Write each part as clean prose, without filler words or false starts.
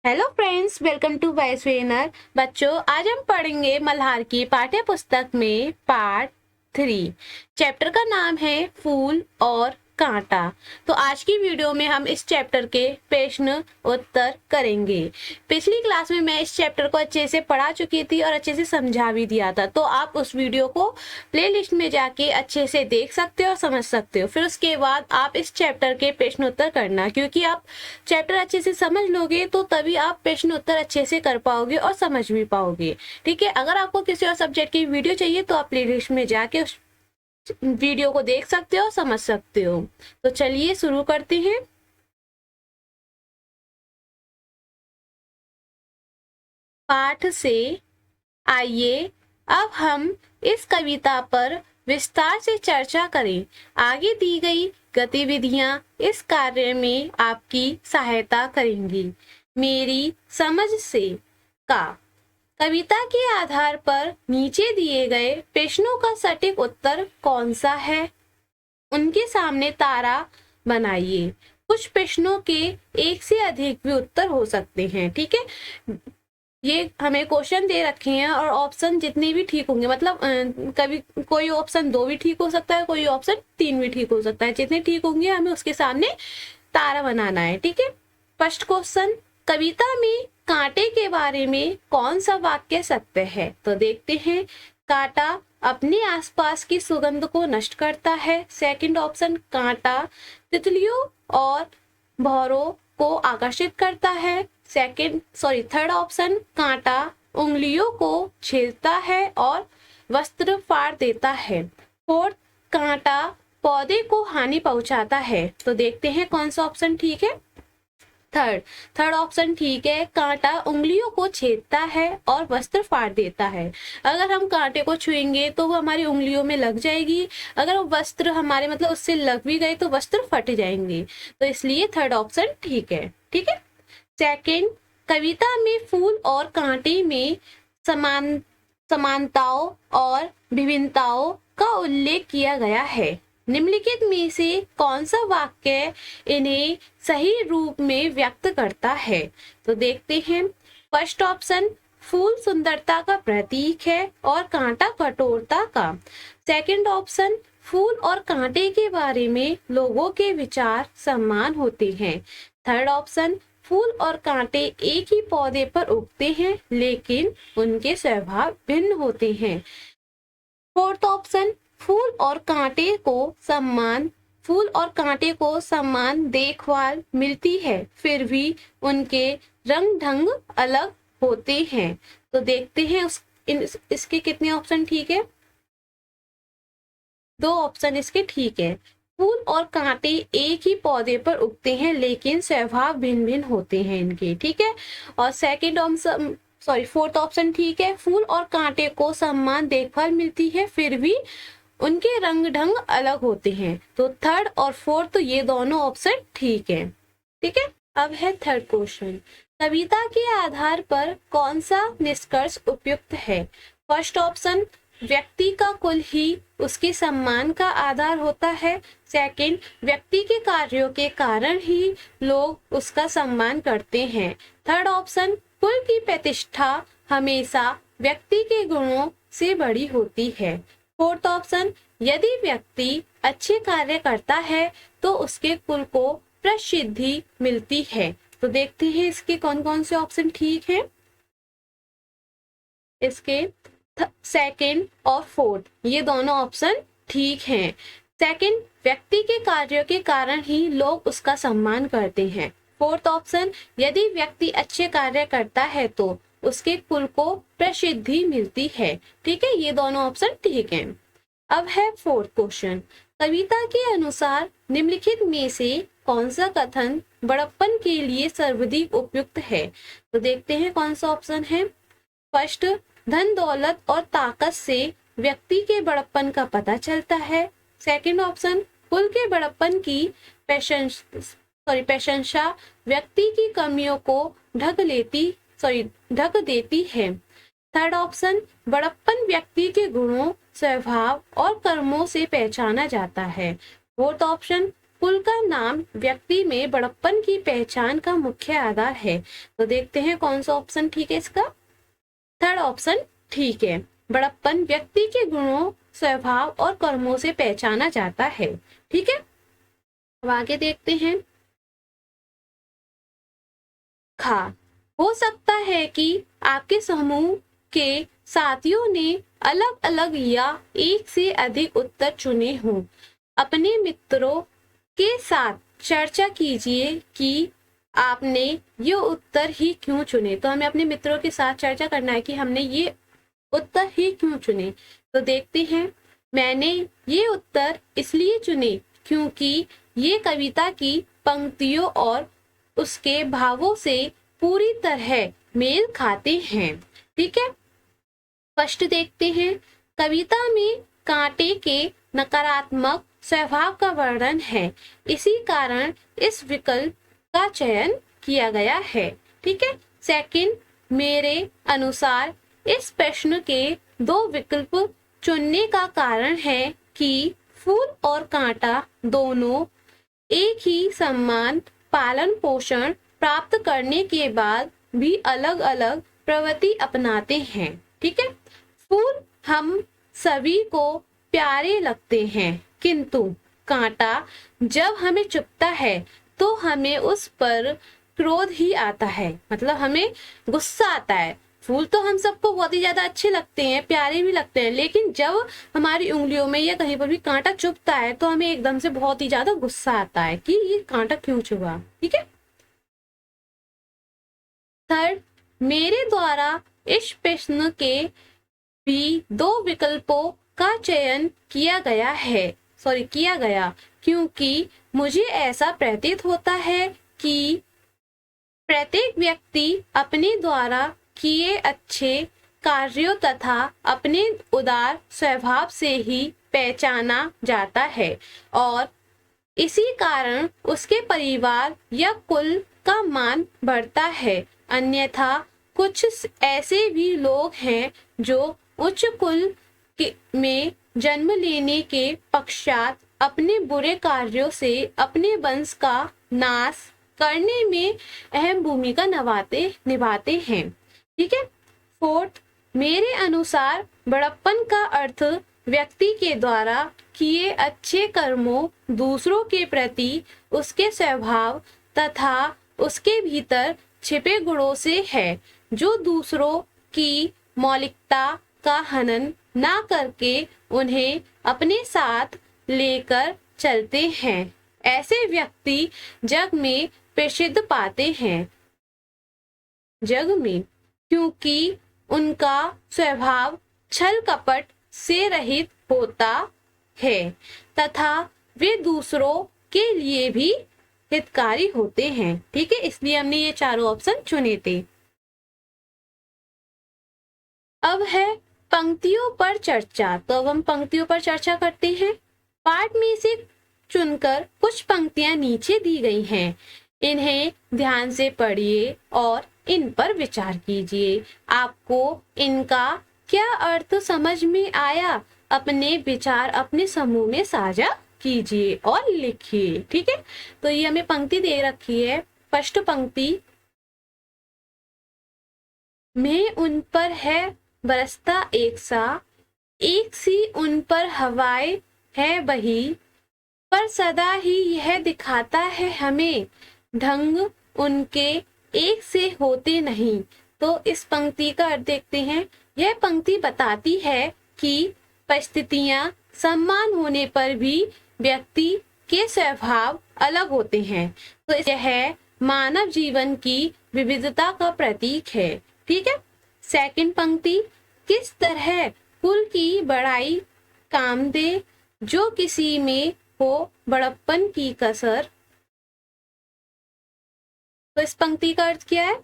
Hello friends, welcome to voice trainer. बच्चों, आज हम पढ़ेंगे मल्हार की पाठ्य पुस्तक में पार्ट 3। चैप्टर का नाम है फूल और कांटा। तो आज की वीडियो में हम इस चैप्टर के प्रश्न उत्तर करेंगे। पिछली क्लास में मैं इस चैप्टर को अच्छे से पढ़ा चुकी थी और अच्छे से समझा भी दिया था, तो आप उस वीडियो को प्लेलिस्ट में जाके अच्छे से देख सकते हो और समझ सकते हो। फिर उसके बाद आप इस चैप्टर के प्रश्न उत्तर करना, क्योंकि आप चैप्टर अच्छे से समझ लोगे तो तभी आप प्रश्न उत्तर अच्छे से कर पाओगे और समझ भी पाओगे। ठीक है, अगर आपको किसी और सब्जेक्ट की वीडियो चाहिए तो आप प्लेलिस्ट में जाके उस वीडियो को देख सकते हो, समझ सकते हो। तो चलिए शुरू करते हैं। पाठ से आइए अब हम इस कविता पर विस्तार से चर्चा करें। आगे दी गई गतिविधियां इस कार्य में आपकी सहायता करेंगी। मेरी समझ से का कविता के आधार पर नीचे दिए गए प्रश्नों का सटीक उत्तर कौन सा है? उनके सामने तारा बनाइए। कुछ प्रश्नों के एक से अधिक भी उत्तर हो सकते हैं। ठीक है, ये हमें क्वेश्चन दे रखे हैं और ऑप्शन जितने भी ठीक होंगे, मतलब कभी कोई ऑप्शन 2 भी ठीक हो सकता है, कोई ऑप्शन 3 भी ठीक हो सकता है। जितने ठीक होंगे हमें उसके सामने तारा बनाना है। ठीक है, फर्स्ट क्वेश्चन, कविता में कांटे के बारे में कौन सा वाक्य सत्य है? तो देखते हैं। कांटा अपने आसपास की सुगंध को नष्ट करता है। सेकंड ऑप्शन, कांटा तितलियों और भौरों को आकर्षित करता है। थर्ड ऑप्शन, कांटा उंगलियों को छेदता है और वस्त्र फाड़ देता है। फोर्थ, कांटा पौधे को हानि पहुंचाता है। तो देखते हैं कौन सा ऑप्शन ठीक है। थर्ड ऑप्शन ठीक है, कांटा उंगलियों को छेदता है और वस्त्र फाड़ देता है। अगर हम कांटे को छुएंगे तो वो हमारी उंगलियों में लग जाएगी, अगर वो वस्त्र हमारे मतलब उससे लग भी गए तो वस्त्र फट जाएंगे। तो इसलिए थर्ड ऑप्शन ठीक है। ठीक है, सेकंड, कविता में फूल और कांटे में समानताओं और विभिन्नताओं का उल्लेख किया गया है। निम्नलिखित में से कौन सा वाक्य इन्हें सही रूप में व्यक्त करता है? तो देखते हैं। फर्स्ट ऑप्शन, फूल सुंदरता का प्रतीक है और कांटा कठोरता का। सेकंड ऑप्शन, फूल और कांटे के बारे में लोगों के विचार समान होते हैं। थर्ड ऑप्शन, फूल और कांटे एक ही पौधे पर उगते हैं लेकिन उनके स्वभाव भिन्न होते हैं। फोर्थ ऑप्शन, फूल और कांटे को समान देखभाल मिलती है, फिर भी उनके रंग ढंग अलग होते हैं। तो देखते हैं इसके कितने ऑप्शन ठीक है। 2 ऑप्शन इसके ठीक है। फूल और कांटे एक ही पौधे पर उगते हैं लेकिन स्वभाव भिन्न भिन्न होते हैं इनके। ठीक है, और सेकंड ऑप्शन फोर्थ ऑप्शन ठीक है। फूल और कांटे को समान देखभाल मिलती है, फिर भी उनके रंग ढंग अलग होते हैं। तो थर्ड और फोर्थ, तो ये दोनों ऑप्शन ठीक है। ठीक है, अब है थर्ड क्वेश्चन, कविता के आधार पर कौन सा निष्कर्ष उपयुक्त है? फर्स्ट ऑप्शन, व्यक्ति का कुल ही उसके सम्मान का आधार होता है। सेकंड, व्यक्ति के कार्यों के कारण ही लोग उसका सम्मान करते हैं। थर्ड ऑप्शन, कुल की प्रतिष्ठा हमेशा व्यक्ति के गुणों से बड़ी होती है। फोर्थ ऑप्शन, यदि व्यक्ति अच्छे कार्य करता है तो उसके कुल को प्रसिद्धि मिलती है। तो देखते हैं इसके कौन कौन से ऑप्शन ठीक है। इसके सेकंड और फोर्थ, ये दोनों ऑप्शन ठीक हैं। सेकंड, व्यक्ति के कार्यों के कारण ही लोग उसका सम्मान करते हैं। फोर्थ ऑप्शन, यदि व्यक्ति अच्छे कार्य करता है तो उसके कुल को प्रसिद्धि मिलती है। ठीक है, ये दोनों ऑप्शन ठीक हैं। अब है फोर्थ क्वेश्चन, कविता के अनुसार निम्नलिखित में से कौन सा कथन बड़प्पन के लिए सर्वाधिक उपयुक्त है? तो देखते हैं कौन सा ऑप्शन है। फर्स्ट, धन दौलत और ताकत से व्यक्ति के बड़प्पन का पता चलता है। सेकंड ऑप्शन, कुल के बड़प्पन की प्रशंसा व्यक्ति की कमियों को ढक देती है। थर्ड ऑप्शन, बड़प्पन व्यक्ति के गुणों, स्वभाव और कर्मों से पहचाना जाता है। फोर्थ ऑप्शन, कुल का नाम व्यक्ति में बड़प्पन की पहचान का मुख्य आधार है। तो देखते हैं कौन सा ऑप्शन ठीक है इसका। थर्ड ऑप्शन ठीक है, बड़प्पन व्यक्ति के गुणों, स्वभाव और कर्मों से पहचाना जाता है। ठीक है, अब आगे देखते हैं। खा, हो सकता है कि आपके समूह के साथियों ने अलग अलग या एक से अधिक उत्तर चुने हों। अपने मित्रों के साथ चर्चा कीजिए कि आपने ये उत्तर ही क्यों चुने। तो हमें अपने मित्रों के साथ चर्चा करना है कि हमने ये उत्तर ही क्यों चुने। तो देखते हैं, मैंने ये उत्तर इसलिए चुने क्योंकि ये कविता की पंक्तियों और उसके भावों से पूरी तरह मेल खाते हैं। ठीक है, फर्स्ट देखते हैं। कविता में कांटे के नकारात्मक स्वभाव का वर्णन है, इसी कारण इस विकल्प का चयन किया गया है। ठीक है, सेकंड, मेरे अनुसार इस प्रश्न के दो विकल्प चुनने का कारण है कि फूल और कांटा दोनों एक ही समान पालन पोषण प्राप्त करने के बाद भी अलग अलग प्रवृत्ति अपनाते हैं। ठीक है, फूल हम सभी को प्यारे लगते हैं, किंतु कांटा जब हमें चुभता है तो हमें उस पर क्रोध ही आता है, मतलब हमें गुस्सा आता है। फूल तो हम सबको बहुत ही ज्यादा अच्छे लगते हैं, प्यारे भी लगते हैं, लेकिन जब हमारी उंगलियों में या कहीं पर भी कांटा चुभता है तो हमें एकदम से बहुत ही ज्यादा गुस्सा आता है कि ये कांटा क्यों चुभा। ठीक है, थर्ड, मेरे द्वारा इस प्रश्न के भी दो विकल्पों का चयन किया गया क्योंकि मुझे ऐसा प्रतीत होता है कि प्रत्येक व्यक्ति अपने द्वारा किए अच्छे कार्यों तथा अपने उदार स्वभाव से ही पहचाना जाता है और इसी कारण उसके परिवार या कुल का मान बढ़ता है। अन्यथा कुछ ऐसे भी लोग हैं जो उच्च कुल में जन्म लेने के पश्चात अपने बुरे कार्यों से अपने वंश का नाश करने में अहम भूमिका निभाते हैं। ठीक है, फोर्थ, मेरे अनुसार बड़प्पन का अर्थ व्यक्ति के द्वारा किए अच्छे कर्मों, दूसरों के प्रति उसके स्वभाव तथा उसके भीतर छिपे गुणों से है, जो दूसरों की मौलिकता का हनन ना करके उन्हें अपने साथ लेकर चलते हैं। ऐसे व्यक्ति जग में प्रसिद्ध पाते हैं क्योंकि उनका स्वभाव छल कपट से रहित होता है तथा वे दूसरों के लिए भी हितकारी होते हैं। ठीक है, इसलिए हमने ये चारों ऑप्शन चुने थे। अब है पंक्तियों पर चर्चा। तो अब हम पंक्तियों पर चर्चा करते हैं। पाठ में से चुनकर कुछ पंक्तियां नीचे दी गई हैं, इन्हें ध्यान से पढ़िए और इन पर विचार कीजिए। आपको इनका क्या अर्थ समझ में आया, अपने विचार अपने समूह में साझा कीजिए और लिखिए। ठीक है, तो ये हमें पंक्ति दे रखी है। फर्स्ट पंक्ति, मैं उन पर है बरसता एक सी उन पर हवाएं है बही, पर सदा ही यह दिखाता है हमें ढंग उनके एक से होते नहीं। तो इस पंक्ति का अर्थ देखते हैं। यह पंक्ति बताती है कि परिस्थितियां समान होने पर भी व्यक्ति के स्वभाव अलग होते हैं, तो यह मानव जीवन की विविधता का प्रतीक है। ठीक है, सेकंड पंक्ति, किस तरह कुल की बड़ाई काम दे, जो किसी में हो बड़प्पन की कसर। तो इस पंक्ति का अर्थ क्या है?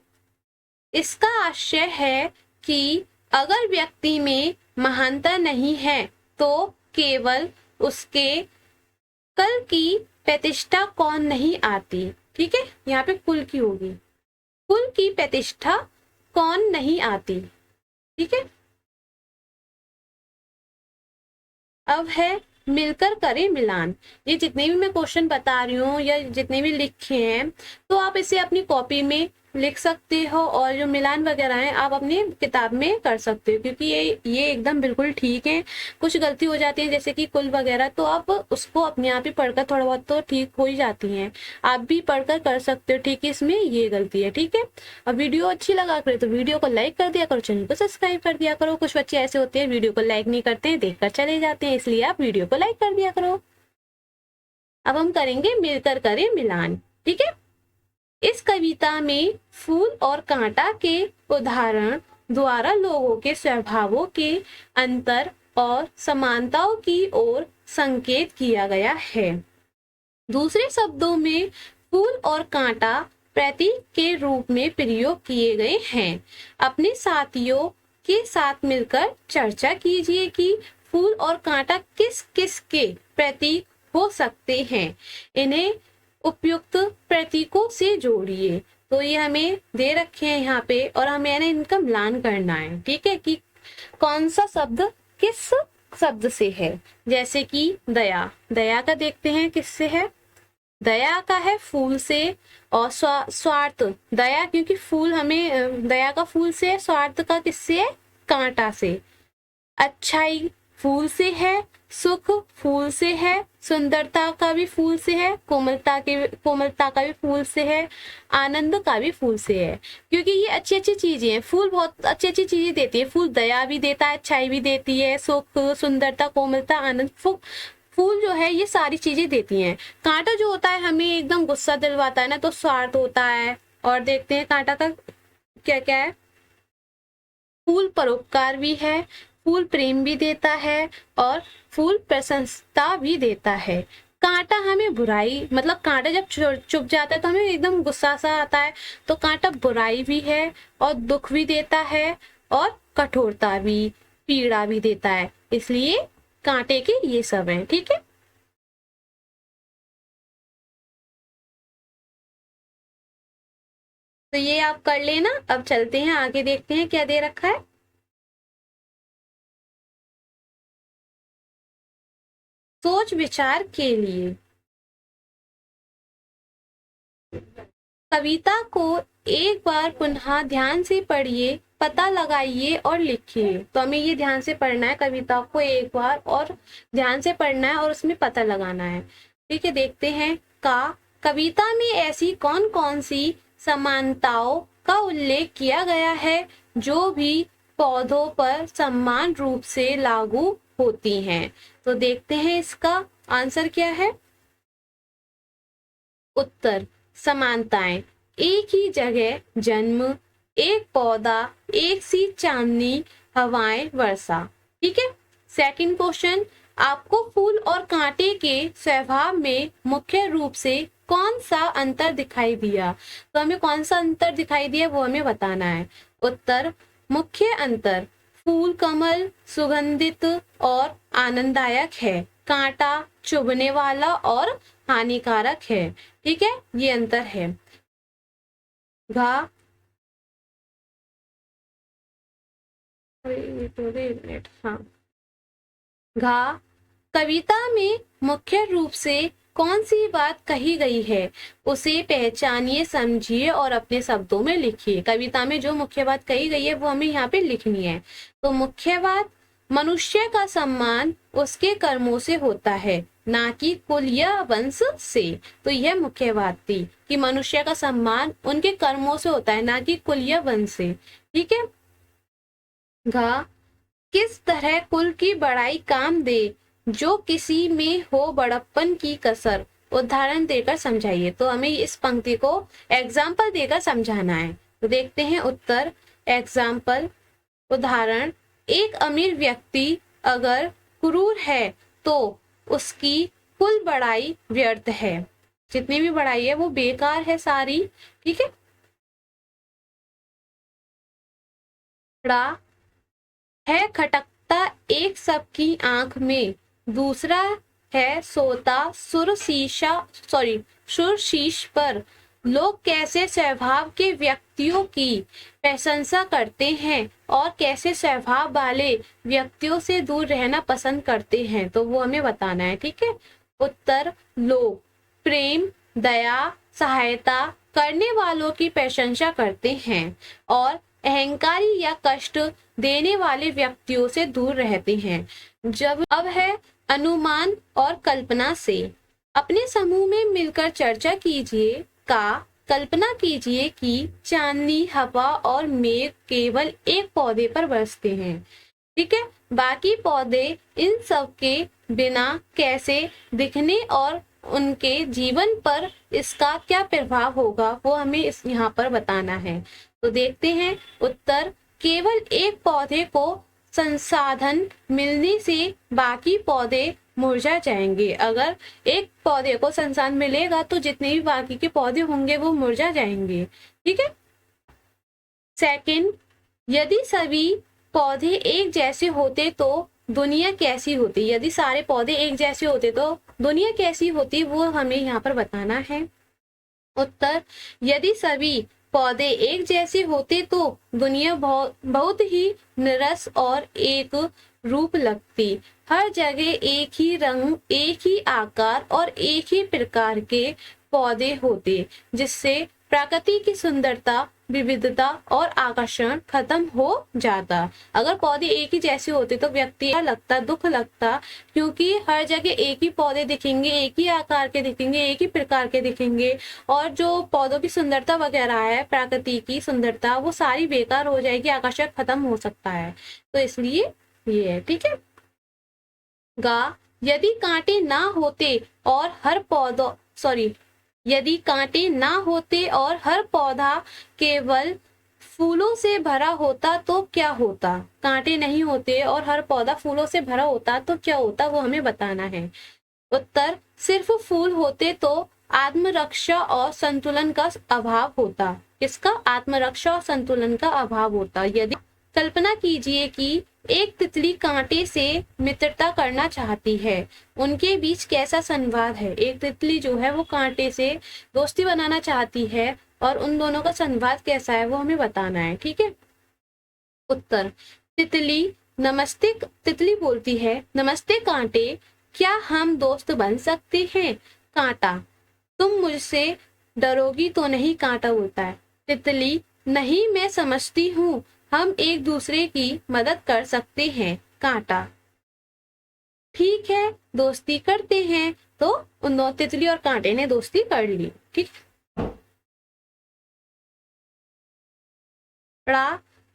इसका आशय है कि अगर व्यक्ति में महानता नहीं है तो केवल उसके कल की प्रतिष्ठा कौन नहीं आती। ठीक है, यहाँ पे कुल की होगी, कुल की प्रतिष्ठा कौन नहीं आती। ठीक है, अब है मिलकर करें मिलान। ये जितने भी मैं क्वेश्चन बता रही हूँ या जितने भी लिखे हैं, तो आप इसे अपनी कॉपी में लिख सकते हो और जो मिलान वगैरह है आप अपनी किताब में कर सकते हो, क्योंकि ये एकदम बिल्कुल ठीक है। कुछ गलती हो जाती है जैसे कि कुल वगैरह, तो आप उसको अपने आप ही पढ़कर थोड़ा बहुत तो ठीक हो ही जाती हैं, आप भी पढ़कर कर सकते हो। ठीक है, इसमें ये गलती है। ठीक है, अब वीडियो अच्छी लगा करे तो वीडियो को लाइक कर दिया करो, चैनल को सब्सक्राइब कर दिया करो। कुछ बच्चे ऐसे होते हैं वीडियो को लाइक नहीं करते हैं, देखकर चले जाते हैं, इसलिए आप वीडियो को लाइक कर दिया करो। अब हम करेंगे मिलकर करें मिलान। ठीक है, इस कविता में फूल और कांटा के उदाहरण द्वारा लोगों के स्वभावों के अंतर और समानताओं की ओर संकेत किया गया है। दूसरे शब्दों में फूल और कांटा प्रतीक के रूप में प्रयोग किए गए हैं। अपने साथियों के साथ मिलकर चर्चा कीजिए कि फूल और कांटा किस किस के प्रतीक हो सकते हैं। इन्हें उपयुक्त प्रतीकों से जोड़िए। तो ये हमें दे रखे हैं यहाँ पे और हमें इनका मिलान करना है। ठीक है, कि कौन सा शब्द किस शब्द से है। जैसे कि दया, दया का देखते हैं किससे है। दया का है फूल से, और स्वार्थ, दया क्योंकि फूल हमें दया का फूल से है, स्वार्थ का किससे है, कांटा से। अच्छाई फूल से है, सुख फूल से है, सुंदरता का भी फूल से है, कोमलता का भी फूल से है, आनंद का भी फूल से है। क्योंकि ये अच्छी अच्छी चीजें हैं, फूल बहुत अच्छी अच्छी चीजें देती है। फूल दया भी देता है, अच्छाई भी देती है, सुख, सुंदरता, कोमलता, आनंद, फूल जो है ये सारी चीजें देती हैं। कांटा जो होता है हमें एकदम गुस्सा दिलवाता है ना, तो स्वार्थ होता है। और देखते हैं कांटा का क्या क्या है। फूल परोपकार भी है, फूल प्रेम भी देता है, और फूल प्रशंसता भी देता है। कांटा हमें बुराई, मतलब कांटा जब चुभ जाता है तो हमें एकदम गुस्सा सा आता है, तो कांटा बुराई भी है और दुख भी देता है और कठोरता भी, पीड़ा भी देता है। इसलिए कांटे के ये सब हैं। ठीक है, तो ये आप कर लेना। अब चलते हैं आगे, देखते हैं क्या दे रखा है। सोच विचार के लिए कविता को एक बार पुनः ध्यान से पढ़िए, पता लगाइए और लिखिए। तो हमें ये ध्यान से पढ़ना है, कविता को एक बार और ध्यान से पढ़ना है और उसमें पता लगाना है। ठीक है, देखते हैं। कविता में ऐसी कौन कौन सी समानताओं का उल्लेख किया गया है जो भी पौधों पर समान रूप से लागू होती हैं। तो देखते हैं इसका आंसर क्या है। उत्तर, समानताएं, एक ही जगह जन्म, एक पौधा, एक सी चांदनी, हवाएं, वर्षा। ठीक है, सेकंड क्वेश्चन, आपको फूल और कांटे के स्वभाव में मुख्य रूप से कौन सा अंतर दिखाई दिया। तो हमें कौन सा अंतर दिखाई दिया वो हमें बताना है। उत्तर, मुख्य अंतर, फूल कमल सुगंधित और आनंददायक है, कांटा चुभने वाला और हानिकारक है। ठीक है, ये अंतर है। घा हाँ, घा कविता में मुख्य रूप से कौन सी बात कही गई है, उसे पहचानिए, समझिए और अपने शब्दों में लिखिए। कविता में जो मुख्य बात कही गई है वो हमें यहाँ पे लिखनी है। तो मुख्य बात, मनुष्य का सम्मान उसके कर्मों से होता है, ना कि कुल या वंश से। तो यह मुख्य बात थी कि मनुष्य का सम्मान उनके कर्मों से होता है, ना कि कुल या वंश से। ठीक है। घा किस तरह कुल की बड़ाई काम दे, जो किसी में हो बड़प्पन की कसर, उदाहरण देकर समझाइए। तो हमें इस पंक्ति को एग्जाम्पल देकर समझाना है। तो देखते हैं उत्तर। एग्जाम्पल, उदाहरण, एक अमीर व्यक्ति अगर क्रूर है तो उसकी कुल बड़ाई व्यर्थ है, जितनी भी बड़ाई है वो बेकार है सारी। ठीक है। है खटकता एक सबकी आंख में, दूसरा है सोता सुर शीश पर, लोग कैसे स्वभाव के व्यक्तियों की प्रशंसा करते हैं और कैसे स्वभाव वाले व्यक्तियों से दूर रहना पसंद करते हैं, तो वो हमें बताना है। ठीक है। उत्तर, लोग प्रेम, दया, सहायता करने वालों की प्रशंसा करते हैं और अहंकारी या कष्ट देने वाले व्यक्तियों से दूर रहते हैं। जब अब है अनुमान और कल्पना से। अपने समूह में मिलकर चर्चा कीजिए का कल्पना कीजिए कि चांदनी, हवा और मेघ केवल एक पौधे पर बरसते हैं। ठीक है। बाकी पौधे इन सब के बिना कैसे दिखने और उनके जीवन पर इसका क्या प्रभाव होगा वो हमें इस यहाँ पर बताना है। तो देखते हैं उत्तर, केवल एक पौधे को संसाधन मिलने से बाकी पौधे मुरझा जाएंगे। अगर एक पौधे को संसाधन मिलेगा तो जितने भी बाकी के पौधे होंगे वो मुरझा जाएंगे। ठीक है। सेकंड, यदि सभी पौधे एक जैसे होते तो दुनिया कैसी होती। यदि सारे पौधे एक जैसे होते तो दुनिया कैसी होती, वो हमें यहाँ पर बताना है। उत्तर, यदि सभी पौधे एक जैसे होते तो दुनिया बहुत ही निरस और एक रूप लगती। हर जगह एक ही रंग, एक ही आकार और एक ही प्रकार के पौधे होते, जिससे प्रकृति की सुंदरता, विविधता और आकर्षण खत्म हो जाता। अगर पौधे एक ही जैसे होते तो व्यक्ति लगता, दुख लगता, क्योंकि हर जगह एक ही पौधे दिखेंगे, एक ही आकार के दिखेंगे, एक ही प्रकार के दिखेंगे और जो पौधों की सुंदरता वगैरह है, प्रकृति की सुंदरता, वो सारी बेकार हो जाएगी, आकर्षण खत्म हो सकता है। तो इसलिए ये है। ठीक है। गा, यदि कांटे ना होते और हर पौधा यदि कांटे ना होते और हर पौधा केवल फूलों से भरा होता तो क्या होता। कांटे नहीं होते और हर पौधा फूलों से भरा होता तो क्या होता, वो हमें बताना है। उत्तर, सिर्फ फूल होते तो आत्मरक्षा और संतुलन का अभाव होता। किसका? आत्मरक्षा और संतुलन का अभाव होता। यदि कल्पना कीजिए कि एक तितली कांटे से मित्रता करना चाहती है, उनके बीच कैसा संवाद है। एक तितली जो है वो कांटे से दोस्ती बनाना चाहती है और उन दोनों का संवाद कैसा है वो हमें बताना है। ठीक है। उत्तर, तितली बोलती है, नमस्ते कांटे, क्या हम दोस्त बन सकते हैं। कांटा, तुम मुझसे डरोगी तो नहीं। कांटा बोलता है। तितली, नहीं, मैं समझती हूँ, हम एक दूसरे की मदद कर सकते हैं। कांटा, ठीक है, दोस्ती करते हैं। तो उन दो तितली और कांटे ने दोस्ती कर ली। ठीक।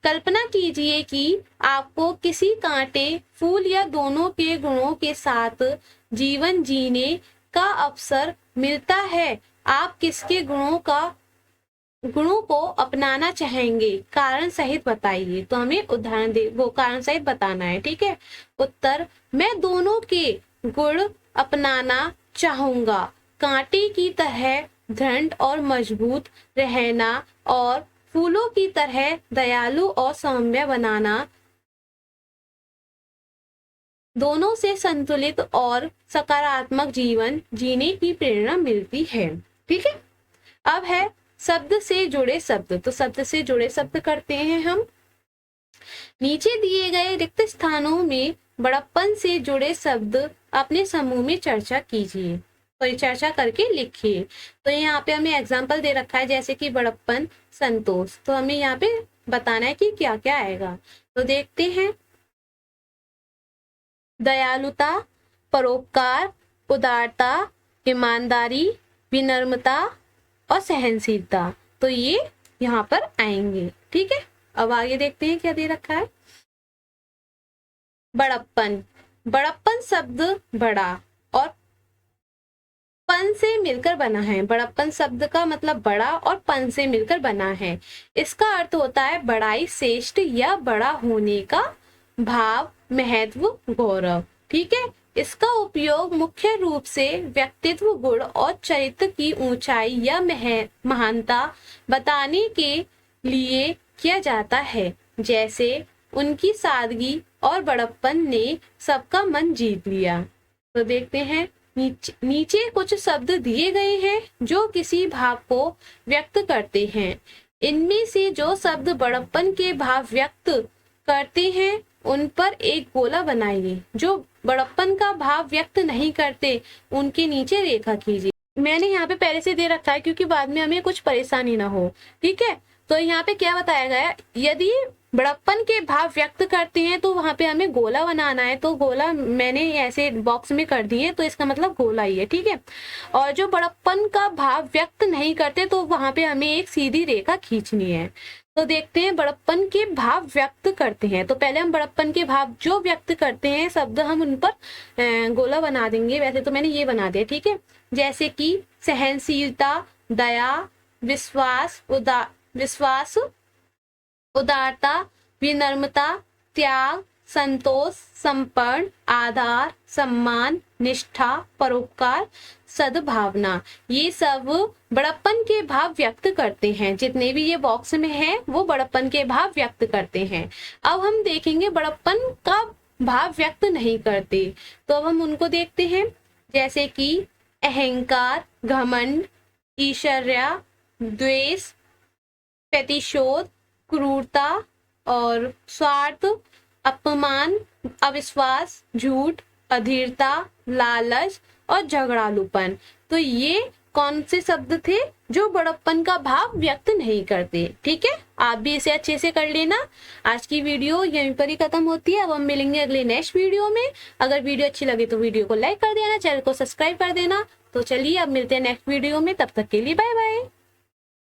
कल्पना कीजिए कि आपको किसी कांटे, फूल या दोनों के गुणों के साथ जीवन जीने का अवसर मिलता है। आप किसके गुणों को अपनाना चाहेंगे, कारण सहित बताइए। तो हमें वो कारण सहित बताना है। ठीक है। उत्तर, मैं दोनों के गुण अपनाना चाहूंगा। कांटे की तरह दृढ़ और मजबूत रहना और फूलों की तरह दयालु और सौम्य बनाना, दोनों से संतुलित और सकारात्मक जीवन जीने की प्रेरणा मिलती है। ठीक है। अब है शब्द से जुड़े शब्द। तो शब्द से जुड़े शब्द करते हैं हम। नीचे दिए गए रिक्त स्थानों में बड़प्पन से जुड़े शब्द अपने समूह में चर्चा कीजिए। तो ये चर्चा करके लिखिए। तो यहाँ पे हमें एग्जाम्पल दे रखा है, जैसे कि बड़प्पन, संतोष। तो हमें यहाँ पे बताना है कि क्या क्या आएगा। तो देखते हैं। दयालुता, परोपकार, उदारता, ईमानदारी, विनम्रता और सहनशीलता। तो ये यहाँ पर आएंगे। ठीक है। अब आगे देखते हैं क्या दे रखा है। बड़प्पन शब्द बड़ा और पन से मिलकर बना है। बड़प्पन शब्द का मतलब बड़ा और पन से मिलकर बना है। इसका अर्थ होता है बड़ाई, श्रेष्ठ या बड़ा होने का भाव, महत्व, गौरव। ठीक है। इसका उपयोग मुख्य रूप से व्यक्तित्व गुण और चरित्र की ऊंचाई या महानता बताने के लिए किया जाता है, जैसे उनकी सादगी और बड़प्पन ने सबका मन जीत लिया। तो देखते हैं नीचे कुछ शब्द दिए गए हैं जो किसी भाव को व्यक्त करते हैं। इनमें से जो शब्द बड़प्पन के भाव व्यक्त करते हैं उन पर एक गोला बनाइए। जो बड़प्पन का भाव व्यक्त नहीं करते उनके नीचे रेखा खींचिए। मैंने यहाँ पे पहले से दे रखा है क्योंकि बाद में हमें कुछ परेशानी ना हो, ठीक है। तो यहाँ पे क्या बताया गया, यदि बड़प्पन के भाव व्यक्त करते हैं तो वहां पे हमें गोला बनाना है। तो गोला मैंने ऐसे बॉक्स में कर दिए, तो इसका मतलब गोला ही है, ठीक है। और जो बड़प्पन का भाव व्यक्त नहीं करते तो वहां पे हमें एक सीधी रेखा खींचनी है। तो देखते हैं बड़प्पन के भाव व्यक्त करते हैं। तो पहले हम बड़प्पन के भाव जो व्यक्त करते हैं शब्द हम उन पर गोला बना देंगे। वैसे तो मैंने ये बना दिया, ठीक है। जैसे कि सहनशीलता, दया, विश्वास, उदारता, विनम्रता, त्याग, संतोष, समर्पण, आदर, सम्मान, निष्ठा, परोपकार, सद्भावना, ये सब बड़प्पन के भाव व्यक्त करते हैं। जितने भी ये बॉक्स में है वो बड़प्पन के भाव व्यक्त करते हैं। अब हम देखेंगे बड़प्पन का भाव व्यक्त नहीं करते, तो अब हम उनको देखते हैं। जैसे कि अहंकार, घमंड, ईर्ष्या, द्वेष, प्रतिशोध, क्रूरता और स्वार्थ, अपमान, अविश्वास, झूठ, अधीरता, लालच और झगड़ालूपन। तो ये कौन से शब्द थे जो बड़प्पन का भाव व्यक्त नहीं करते, ठीक है। आप भी इसे अच्छे से कर लेना। आज की वीडियो यहीं पर ही खत्म होती है। अब हम मिलेंगे अगले नेक्स्ट वीडियो में। अगर वीडियो अच्छी लगे तो वीडियो को लाइक कर देना, चैनल को सब्सक्राइब कर देना। तो चलिए अब मिलते हैं नेक्स्ट वीडियो में, तब तक के लिए बाय बाय।